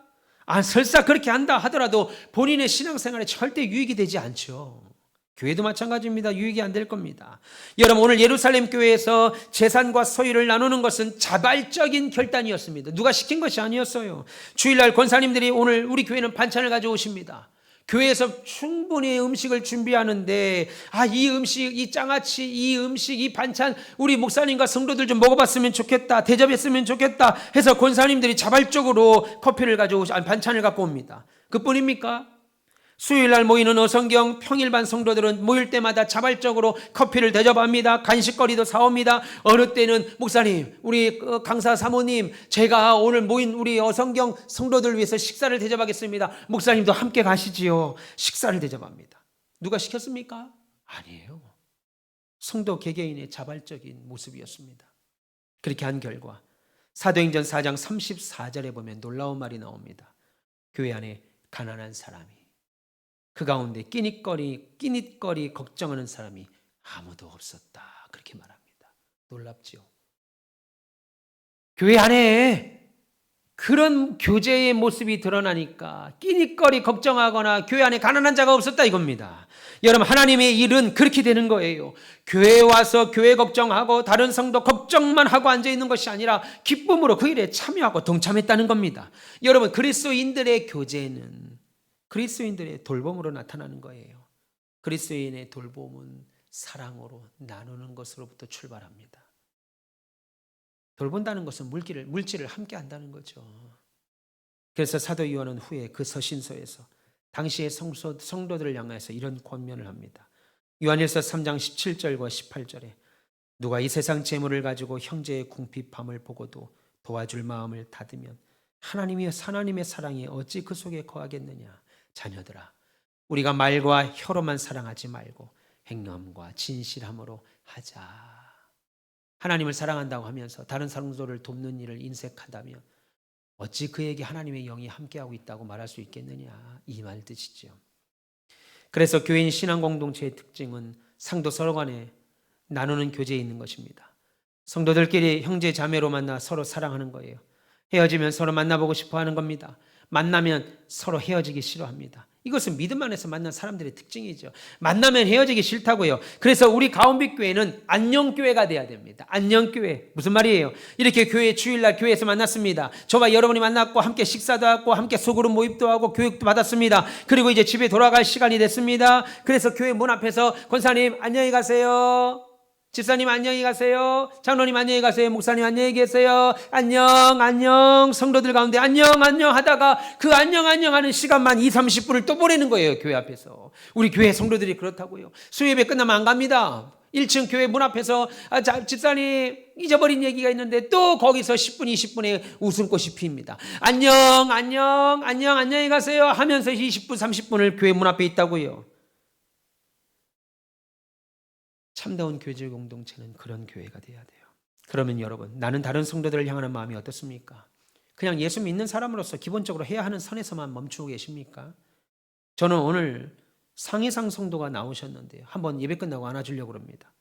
설사 그렇게 한다 하더라도 본인의 신앙생활에 절대 유익이 되지 않죠. 교회도 마찬가지입니다. 유익이 안 될 겁니다. 여러분, 오늘 예루살렘 교회에서 재산과 소유를 나누는 것은 자발적인 결단이었습니다. 누가 시킨 것이 아니었어요. 주일날 권사님들이 오늘 우리 교회는 반찬을 가져오십니다. 교회에서 충분히 음식을 준비하는데 이 음식, 이 장아찌, 이 음식, 이 반찬 우리 목사님과 성도들 좀 먹어봤으면 좋겠다, 대접했으면 좋겠다 해서 권사님들이 자발적으로 반찬을 갖고 옵니다. 그뿐입니까? 수요일날 모이는 어성경 평일반 성도들은 모일 때마다 자발적으로 커피를 대접합니다. 간식거리도 사옵니다. 어느 때는 목사님, 우리 강사 사모님, 제가 오늘 모인 우리 어성경 성도들 위해서 식사를 대접하겠습니다. 목사님도 함께 가시지요. 식사를 대접합니다. 누가 시켰습니까? 아니에요. 성도 개개인의 자발적인 모습이었습니다. 그렇게 한 결과 사도행전 4장 34절에 보면 놀라운 말이 나옵니다. 교회 안에 가난한 사람이, 그 가운데 끼니거리 걱정하는 사람이 아무도 없었다 그렇게 말합니다. 놀랍지요. 교회 안에 그런 교제의 모습이 드러나니까 끼니거리 걱정하거나 교회 안에 가난한 자가 없었다 이겁니다. 여러분, 하나님의 일은 그렇게 되는 거예요. 교회에 와서 교회 걱정하고 다른 성도 걱정만 하고 앉아있는 것이 아니라 기쁨으로 그 일에 참여하고 동참했다는 겁니다. 여러분, 그리스도인들의 교제는 그리스도인들의 돌봄으로 나타나는 거예요. 그리스도인의 돌봄은 사랑으로 나누는 것으로부터 출발합니다. 돌본다는 것은 물질을 함께 한다는 거죠. 그래서 사도 요한은 후에 그 서신서에서 당시의 성도들을 향해서 이런 권면을 합니다. 요한일서 3장 17절과 18절에 누가 이 세상 재물을 가지고 형제의 궁핍함을 보고도 도와줄 마음을 닫으면 하나님의 사랑이 어찌 그 속에 거하겠느냐. 자녀들아, 우리가 말과 혀로만 사랑하지 말고 행함과 진실함으로 하자. 하나님을 사랑한다고 하면서 다른 성도를 돕는 일을 인색하다면 어찌 그에게 하나님의 영이 함께하고 있다고 말할 수 있겠느냐, 이 말 뜻이죠. 그래서 교회인 신앙 공동체의 특징은 상도 서로 간에 나누는 교제에 있는 것입니다. 성도들끼리 형제 자매로 만나 서로 사랑하는 거예요. 헤어지면 서로 만나보고 싶어 하는 겁니다. 만나면 서로 헤어지기 싫어합니다. 이것은 믿음 안에서 만난 사람들의 특징이죠. 만나면 헤어지기 싫다고요. 그래서 우리 가온빛교회는 안녕교회가 돼야 됩니다. 안녕교회. 무슨 말이에요? 이렇게 교회 주일날 교회에서 만났습니다. 저와 여러분이 만났고 함께 식사도 하고 함께 소그룹 모임도 하고 교육도 받았습니다. 그리고 이제 집에 돌아갈 시간이 됐습니다. 그래서 교회 문 앞에서 권사님 안녕히 가세요. 집사님 안녕히 가세요. 장로님 안녕히 가세요. 목사님 안녕히 계세요. 안녕 성도들 가운데 안녕 하다가 그 안녕 하는 시간만 20-30분을 또 보내는 거예요. 교회 앞에서. 우리 교회 성도들이 그렇다고요. 수요예배 끝나면 안 갑니다. 1층 교회 문 앞에서 집사님 잊어버린 얘기가 있는데 또 거기서 10분 20분의 웃음꽃이 피입니다. 안녕히 가세요 하면서 20분 30분을 교회 문 앞에 있다고요. 참다운 교제 공동체는 그런 교회가 돼야 돼요. 그러면 여러분, 나는 다른 성도들을 향하는 마음이 어떻습니까? 그냥 예수 믿는 사람으로서 기본적으로 해야 하는 선에서만 멈추고 계십니까? 저는 오늘 상해상 성도가 나오셨는데요. 한번 예배 끝나고 안아주려고 합니다.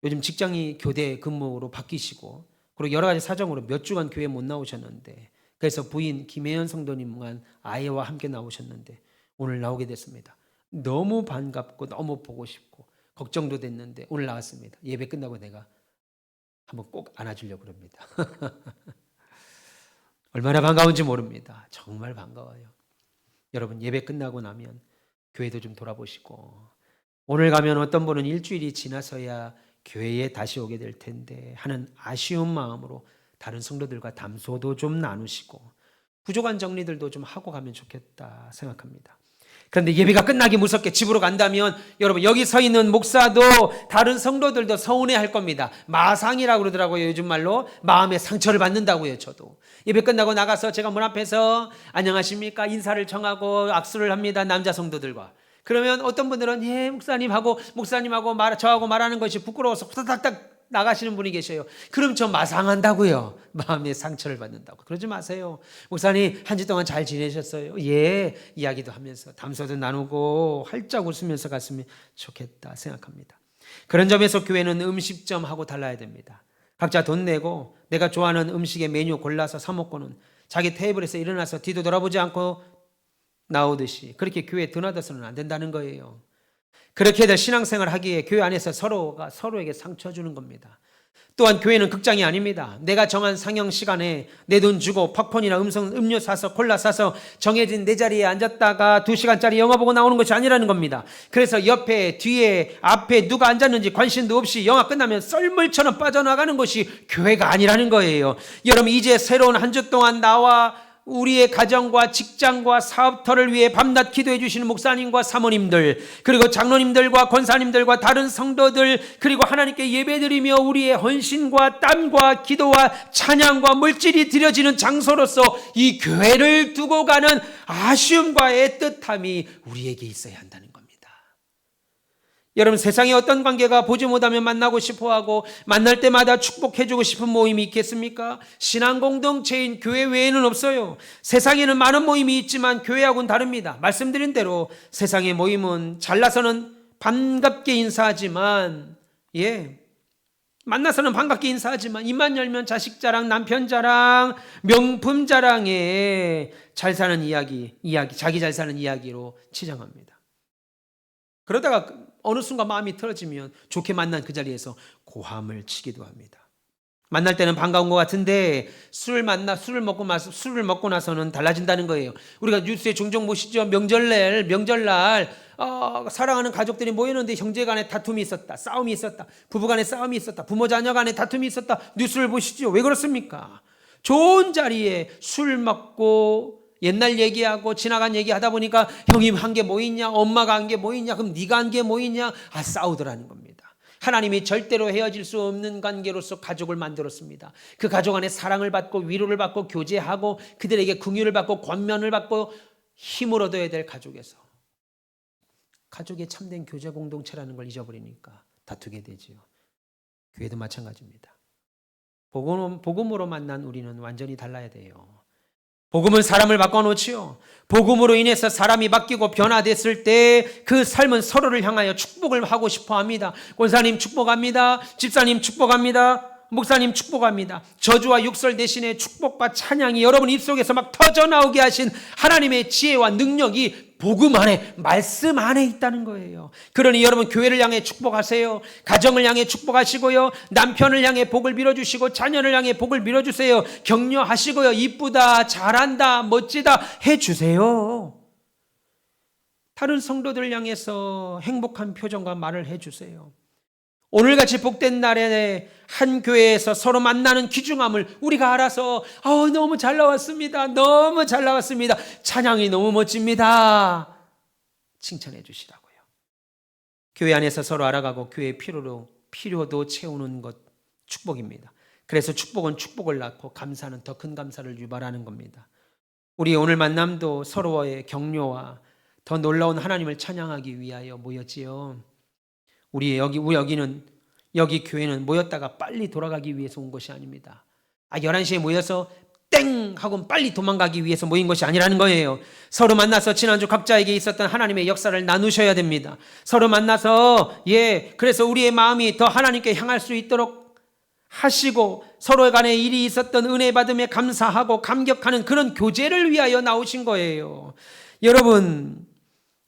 요즘 직장이 교대 근무로 바뀌시고 그리고 여러 가지 사정으로 몇 주간 교회 못 나오셨는데 그래서 부인 김혜연 성도님만 아이와 함께 나오셨는데 오늘 나오게 됐습니다. 너무 반갑고 너무 보고 싶고 걱정도 됐는데 오늘 나왔습니다. 예배 끝나고 내가 한번 꼭 안아주려고 합니다. 얼마나 반가운지 모릅니다. 정말 반가워요. 여러분 예배 끝나고 나면 교회도 좀 돌아보시고 오늘 가면 어떤 분은 일주일이 지나서야 교회에 다시 오게 될 텐데 하는 아쉬운 마음으로 다른 성도들과 담소도 좀 나누시고 부족한 정리들도 좀 하고 가면 좋겠다 생각합니다. 그런데 예배가 끝나기 무섭게 집으로 간다면 여러분 여기 서 있는 목사도 다른 성도들도 서운해할 겁니다. 마상이라고 그러더라고요. 요즘 말로 마음의 상처를 받는다고요. 저도 예배 끝나고 나가서 제가 문 앞에서 안녕하십니까 인사를 청하고 악수를 합니다. 남자 성도들과. 그러면 어떤 분들은 예 목사님하고 저하고 말하는 것이 부끄러워서 후다닥 나가시는 분이 계셔요. 그럼 저 마상한다고요. 마음의 상처를 받는다고. 그러지 마세요. 목사님 한 주 동안 잘 지내셨어요? 예. 이야기도 하면서 담소도 나누고 활짝 웃으면서 갔으면 좋겠다 생각합니다. 그런 점에서 교회는 음식점하고 달라야 됩니다. 각자 돈 내고 내가 좋아하는 음식의 메뉴 골라서 사 먹고는 자기 테이블에서 일어나서 뒤도 돌아보지 않고 나오듯이 그렇게 교회에 드나들어서는 안 된다는 거예요. 그렇게들 신앙생활 하기에 교회 안에서 서로가 서로에게 상처 주는 겁니다. 또한 교회는 극장이 아닙니다. 내가 정한 상영 시간에 내 돈 주고 팝콘이나 음료 사서 콜라 사서 정해진 내 자리에 앉았다가 2시간짜리 영화 보고 나오는 것이 아니라는 겁니다. 그래서 옆에 뒤에 앞에 누가 앉았는지 관심도 없이 영화 끝나면 썰물처럼 빠져나가는 것이 교회가 아니라는 거예요. 여러분 이제 새로운 한 주 동안 나와 우리의 가정과 직장과 사업터를 위해 밤낮 기도해 주시는 목사님과 사모님들 그리고 장로님들과 권사님들과 다른 성도들 그리고 하나님께 예배드리며 우리의 헌신과 땀과 기도와 찬양과 물질이 드려지는 장소로서 이 교회를 두고 가는 아쉬움과 애틋함이 우리에게 있어야 한다는 겁니다. 여러분 세상에 어떤 관계가 보지 못하면 만나고 싶어하고 만날 때마다 축복해주고 싶은 모임이 있겠습니까? 신앙 공동체인 교회 외에는 없어요. 세상에는 많은 모임이 있지만 교회하고는 다릅니다. 말씀드린 대로 세상의 모임은 잘나서는 반갑게 인사하지만 만나서는 반갑게 인사하지만 입만 열면 자식 자랑, 남편 자랑, 명품 자랑에 잘 사는 이야기, 자기 잘 사는 이야기로 치장합니다. 그러다가 어느 순간 마음이 틀어지면 좋게 만난 그 자리에서 고함을 치기도 합니다. 만날 때는 반가운 것 같은데 술을 먹고 나서는 달라진다는 거예요. 우리가 뉴스에 종종 보시죠. 명절날 사랑하는 가족들이 모이는데 형제간에 다툼이 있었다, 싸움이 있었다, 부부간에 싸움이 있었다, 부모 자녀간에 다툼이 있었다. 뉴스를 보시죠. 왜 그렇습니까? 좋은 자리에 술 먹고 옛날 얘기하고 지나간 얘기하다 보니까 형이 한 게 뭐 있냐, 엄마가 한 게 뭐 있냐, 그럼 네가 한 게 뭐 있냐, 싸우더라는 겁니다. 하나님이 절대로 헤어질 수 없는 관계로서 가족을 만들었습니다. 그 가족 안에 사랑을 받고 위로를 받고 교제하고 그들에게 긍휼을 받고 권면을 받고 힘을 얻어야 될 가족에서 가족의 참된 교제 공동체라는 걸 잊어버리니까 다투게 되지요. 교회도 마찬가지입니다. 복음으로 만난 우리는 완전히 달라야 돼요. 복음은 사람을 바꿔놓지요. 복음으로 인해서 사람이 바뀌고 변화됐을 때 그 삶은 서로를 향하여 축복을 하고 싶어 합니다. 권사님 축복합니다. 집사님 축복합니다. 목사님 축복합니다. 저주와 욕설 대신에 축복과 찬양이 여러분 입속에서 막 터져나오게 하신 하나님의 지혜와 능력이 복음 안에, 말씀 안에 있다는 거예요. 그러니 여러분 교회를 향해 축복하세요. 가정을 향해 축복하시고요. 남편을 향해 복을 빌어주시고 자녀를 향해 복을 빌어주세요. 격려하시고요. 이쁘다, 잘한다, 멋지다 해주세요. 다른 성도들 향해서 행복한 표정과 말을 해주세요. 오늘같이 복된 날에 한 교회에서 서로 만나는 귀중함을 우리가 알아서 너무 잘 나왔습니다. 너무 잘 나왔습니다. 찬양이 너무 멋집니다. 칭찬해 주시라고요. 교회 안에서 서로 알아가고 교회의 필요도 채우는 것 축복입니다. 그래서 축복은 축복을 낳고 감사는 더 큰 감사를 유발하는 겁니다. 우리 오늘 만남도 서로의 격려와 더 놀라운 하나님을 찬양하기 위하여 모였지요. 여기 교회는 모였다가 빨리 돌아가기 위해서 온 것이 아닙니다. 11시에 모여서 땡 하고 빨리 도망가기 위해서 모인 것이 아니라는 거예요. 서로 만나서 지난주 각자에게 있었던 하나님의 역사를 나누셔야 됩니다. 서로 만나서 그래서 우리의 마음이 더 하나님께 향할 수 있도록 하시고 서로 간에 일이 있었던 은혜 받음에 감사하고 감격하는 그런 교제를 위하여 나오신 거예요. 여러분,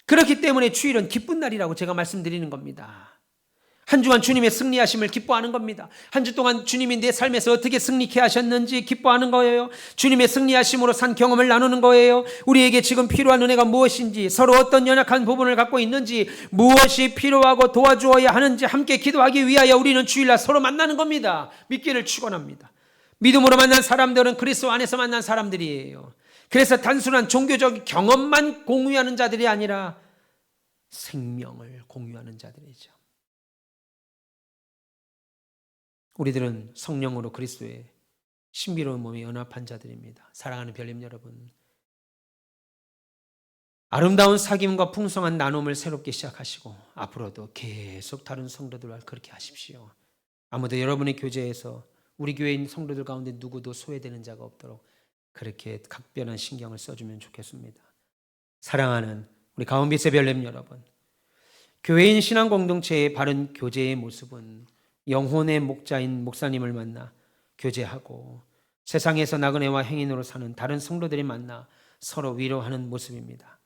그렇기 때문에 주일은 기쁜 날이라고 제가 말씀드리는 겁니다. 한 주간 주님의 승리하심을 기뻐하는 겁니다. 한 주 동안 주님이 내 삶에서 어떻게 승리케 하셨는지 기뻐하는 거예요. 주님의 승리하심으로 산 경험을 나누는 거예요. 우리에게 지금 필요한 은혜가 무엇인지, 서로 어떤 연약한 부분을 갖고 있는지, 무엇이 필요하고 도와주어야 하는지 함께 기도하기 위하여 우리는 주일날 서로 만나는 겁니다. 믿기를 축원합니다. 믿음으로 만난 사람들은 그리스도 안에서 만난 사람들이에요. 그래서 단순한 종교적 경험만 공유하는 자들이 아니라 생명을 공유하는 자들이죠. 우리들은 성령으로 그리스도의 신비로운 몸에 연합한 자들입니다. 사랑하는 별님 여러분, 아름다운 사귐과 풍성한 나눔을 새롭게 시작하시고 앞으로도 계속 다른 성도들과 그렇게 하십시오. 아무도 여러분의 교제에서 우리 교회에 있는 성도들 가운데 누구도 소외되는 자가 없도록 그렇게 각별한 신경을 써주면 좋겠습니다. 사랑하는 우리 가운빛의 별님 여러분, 교회인 신앙 공동체의 바른 교제의 모습은 영혼의 목자인 목사님을 만나 교제하고 세상에서 나그네와 행인으로 사는 다른 성도들이 만나 서로 위로하는 모습입니다.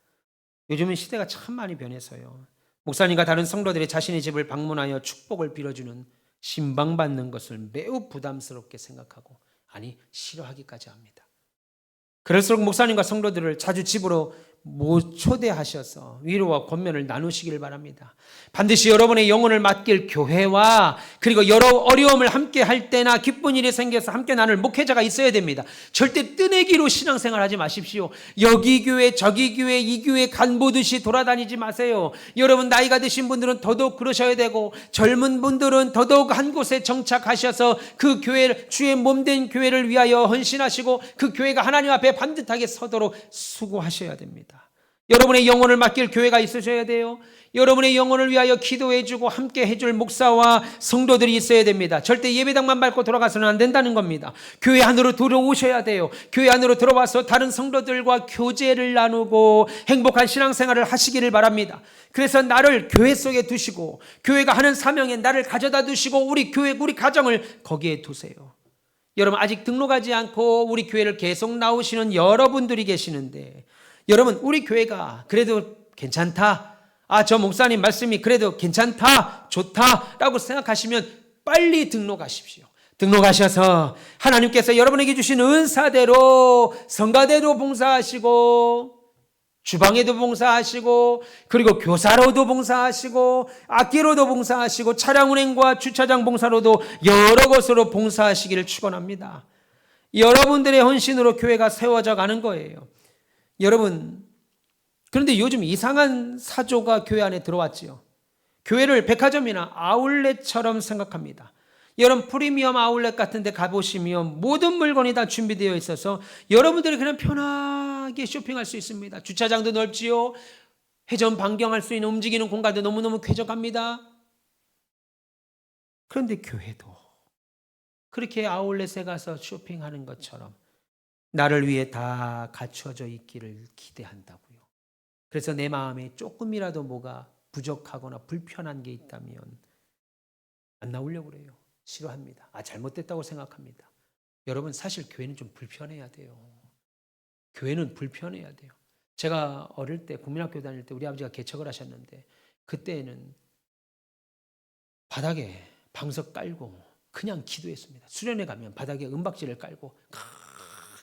요즘은 시대가 참 많이 변해서요, 목사님과 다른 성도들이 자신의 집을 방문하여 축복을 빌어주는 신방받는 것을 매우 부담스럽게 생각하고 싫어하기까지 합니다. 그럴수록 목사님과 성도들을 자주 집으로 초대하셔서 위로와 권면을 나누시길 바랍니다. 반드시 여러분의 영혼을 맡길 교회와 그리고 여러 어려움을 함께 할 때나 기쁜 일이 생겨서 함께 나눌 목회자가 있어야 됩니다. 절대 뜨내기로 신앙생활 하지 마십시오. 여기 교회 저기 교회 이 교회 간 보듯이 돌아다니지 마세요. 여러분 나이가 드신 분들은 더더욱 그러셔야 되고 젊은 분들은 더더욱 한 곳에 정착하셔서 그 교회를, 주의 몸된 교회를 위하여 헌신하시고 그 교회가 하나님 앞에 반듯하게 서도록 수고하셔야 됩니다. 여러분의 영혼을 맡길 교회가 있으셔야 돼요. 여러분의 영혼을 위하여 기도해주고 함께 해줄 목사와 성도들이 있어야 됩니다. 절대 예배당만 밟고 돌아가서는 안 된다는 겁니다. 교회 안으로 들어오셔야 돼요. 교회 안으로 들어와서 다른 성도들과 교제를 나누고 행복한 신앙생활을 하시기를 바랍니다. 그래서 나를 교회 속에 두시고 교회가 하는 사명에 나를 가져다 두시고 우리 교회, 우리 가정을 거기에 두세요. 여러분 아직 등록하지 않고 우리 교회를 계속 나오시는 여러분들이 계시는데, 여러분 우리 교회가 그래도 괜찮다, 저 목사님 말씀이 그래도 괜찮다, 좋다라고 생각하시면 빨리 등록하십시오. 등록하셔서 하나님께서 여러분에게 주신 은사대로 성가대로 봉사하시고 주방에도 봉사하시고 그리고 교사로도 봉사하시고 악기로도 봉사하시고 차량 운행과 주차장 봉사로도 여러 것으로 봉사하시기를 축원합니다. 여러분들의 헌신으로 교회가 세워져 가는 거예요. 여러분, 그런데 요즘 이상한 사조가 교회 안에 들어왔지요. 교회를 백화점이나 아울렛처럼 생각합니다. 여러분 프리미엄 아울렛 같은 데 가보시면 모든 물건이 다 준비되어 있어서 여러분들이 그냥 편하게 쇼핑할 수 있습니다. 주차장도 넓지요. 회전 반경할 수 있는 움직이는 공간도 너무너무 쾌적합니다. 그런데 교회도 그렇게 아울렛에 가서 쇼핑하는 것처럼 나를 위해 다 갖춰져 있기를 기대한다고요. 그래서 내 마음에 조금이라도 뭐가 부족하거나 불편한 게 있다면 안 나오려고 그래요. 싫어합니다. 잘못됐다고 생각합니다. 여러분 사실 교회는 좀 불편해야 돼요. 교회는 불편해야 돼요. 제가 어릴 때 국민학교 다닐 때 우리 아버지가 개척을 하셨는데 그때는 바닥에 방석 깔고 그냥 기도했습니다. 수련회 가면 바닥에 은박지를 깔고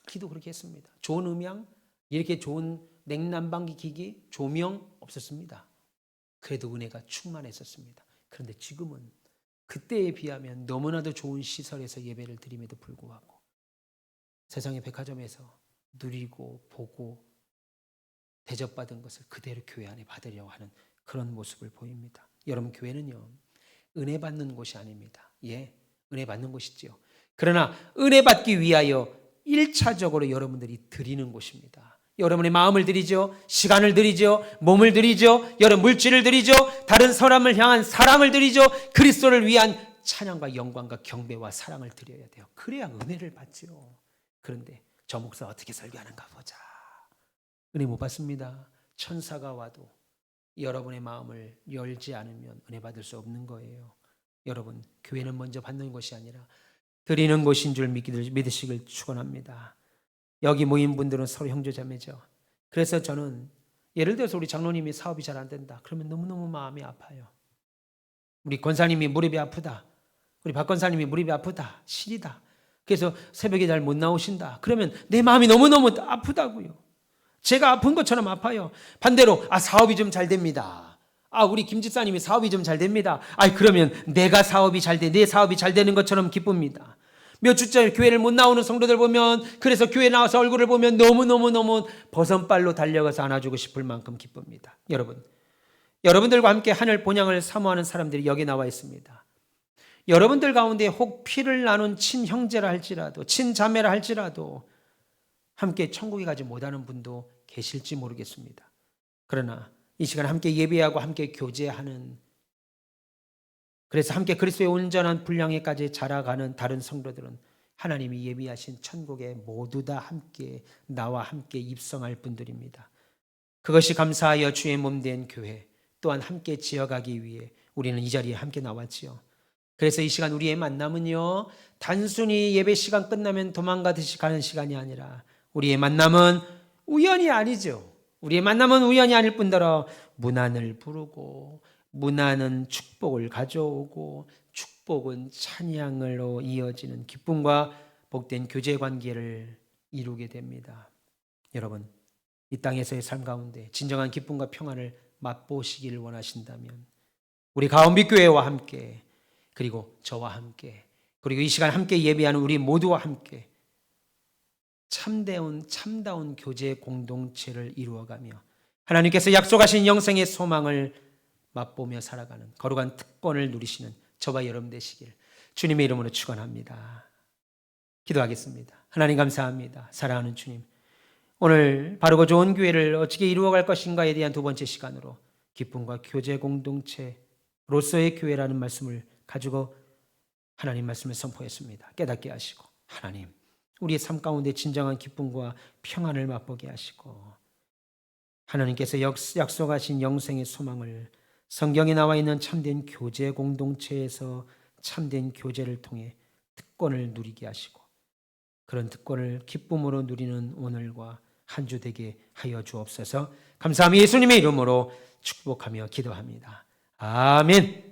기도 그렇게 했습니다. 좋은 음향, 이렇게 좋은 냉난방기 기기, 조명 없었습니다. 그래도 은혜가 충만했었습니다. 그런데 지금은 그때에 비하면 너무나도 좋은 시설에서 예배를 드림에도 불구하고 세상의 백화점에서 누리고 보고 대접받은 것을 그대로 교회 안에 받으려고 하는 그런 모습을 보입니다. 여러분, 교회는요, 은혜 받는 곳이 아닙니다. 예, 은혜 받는 곳이지요. 그러나 은혜 받기 위하여 1차적으로 여러분들이 드리는 곳입니다. 여러분의 마음을 드리죠. 시간을 드리죠. 몸을 드리죠. 여러 물질을 드리죠. 다른 사람을 향한 사랑을 드리죠. 그리스도를 위한 찬양과 영광과 경배와 사랑을 드려야 돼요. 그래야 은혜를 받죠. 그런데 저 목사 어떻게 설교하는가 보자. 은혜 못 받습니다. 천사가 와도 여러분의 마음을 열지 않으면 은혜 받을 수 없는 거예요. 여러분, 교회는 먼저 받는 곳이 아니라 드리는 곳인 줄 믿으시길 축원합니다. 여기 모인 분들은 서로 형제자매죠. 그래서 저는 예를 들어서 우리 장로님이 사업이 잘 안 된다. 그러면 너무너무 마음이 아파요. 우리 권사님이 무릎이 아프다. 우리 박 권사님이 무릎이 아프다. 시리다. 그래서 새벽에 잘 못 나오신다. 그러면 내 마음이 너무너무 아프다고요. 제가 아픈 것처럼 아파요. 반대로 사업이 좀 잘 됩니다. 우리 김 집사님이 사업이 좀 잘 됩니다. 그러면 내가 사업이 잘 돼, 내 사업이 잘 되는 것처럼 기쁩니다. 몇 주째 교회를 못 나오는 성도들 보면, 그래서 교회 나와서 얼굴을 보면 너무너무 버선발로 달려가서 안아주고 싶을 만큼 기쁩니다. 여러분들과 함께 하늘 본향을 사모하는 사람들이 여기 나와 있습니다. 여러분들 가운데 혹 피를 나눈 친형제라 할지라도, 친자매라 할지라도 함께 천국에 가지 못하는 분도 계실지 모르겠습니다. 그러나 이 시간 함께 예배하고 함께 교제하는, 그래서 함께 그리스도의 온전한 분량에까지 자라가는 다른 성도들은 하나님이 예비하신 천국에 모두 다 함께 나와 함께 입성할 분들입니다. 그것이 감사하여 주의 몸된 교회 또한 함께 지어가기 위해 우리는 이 자리에 함께 나왔지요. 그래서 이 시간 우리의 만남은요, 단순히 예배 시간 끝나면 도망가듯이 가는 시간이 아니라 우리의 만남은 우연이 아니죠. 우리의 만남은 우연이 아닐 뿐더러 문안을 부르고, 문안은 축복을 가져오고, 축복은 찬양으로 이어지는 기쁨과 복된 교제 관계를 이루게 됩니다. 여러분, 이 땅에서의 삶 가운데 진정한 기쁨과 평안을 맛보시기를 원하신다면 우리 가온빛교회와 함께, 그리고 저와 함께, 그리고 이 시간 함께 예배하는 우리 모두와 함께 참다운 교제 공동체를 이루어가며 하나님께서 약속하신 영생의 소망을 맛보며 살아가는 거룩한 특권을 누리시는 저와 여러분 되시길 주님의 이름으로 축원합니다. 기도하겠습니다. 하나님 감사합니다. 사랑하는 주님, 오늘 바르고 좋은 교회를 어떻게 이루어갈 것인가에 대한 두 번째 시간으로 기쁨과 교제 공동체로서의 교회라는 말씀을 가지고 하나님 말씀을 선포했습니다. 깨닫게 하시고, 하나님 우리의 삶 가운데 진정한 기쁨과 평안을 맛보게 하시고, 하나님께서 약속하신 영생의 소망을 성경에 나와 있는 참된 교제 공동체에서 참된 교제를 통해 특권을 누리게 하시고, 그런 특권을 기쁨으로 누리는 오늘과 한 주 되게 하여 주옵소서. 감사합니다. 예수님의 이름으로 축복하며 기도합니다. 아멘.